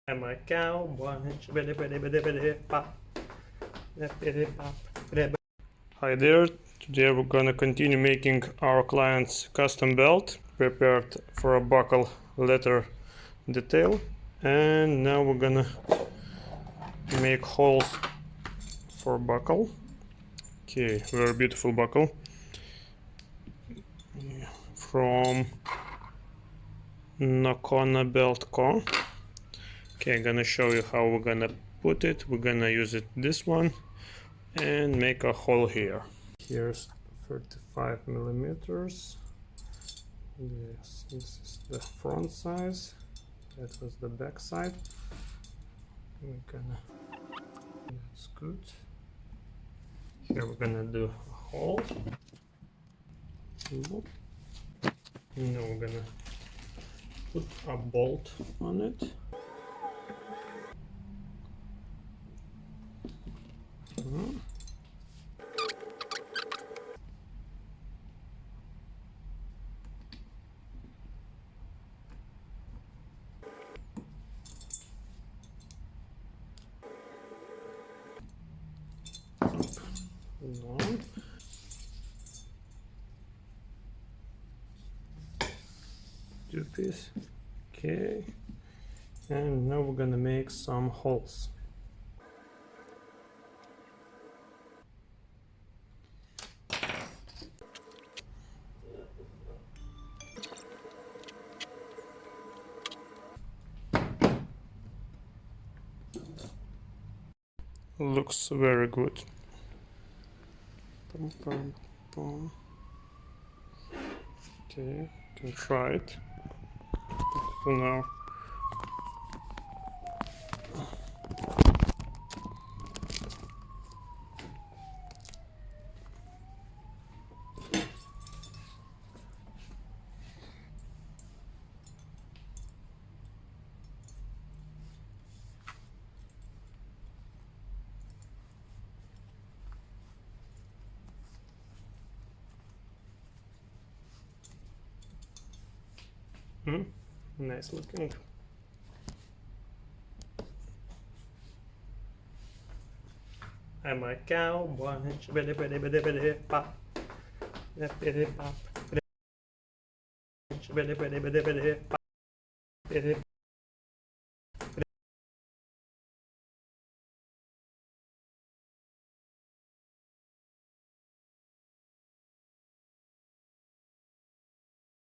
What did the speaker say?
I'm a cowboy. Hi there. Today we're gonna continue making our client's custom belt prepared for a buckle leather detail, and now we're gonna make holes for buckle. Okay, very beautiful buckle from Nocona belt co. Okay, I'm gonna show you how we're gonna put it. We're gonna use this one and make a hole here. Here's 35 millimeters. Yes, this is the front size. That was the back side. We're gonna. That's good. Here we're gonna do a hole. Now we're gonna put a bolt on it. Long. Two piece. Okay, and now we're gonna make some holes. Looks very good. Pum, pum, pum. Okay, can try it. So now nice looking. I'm a cowboy.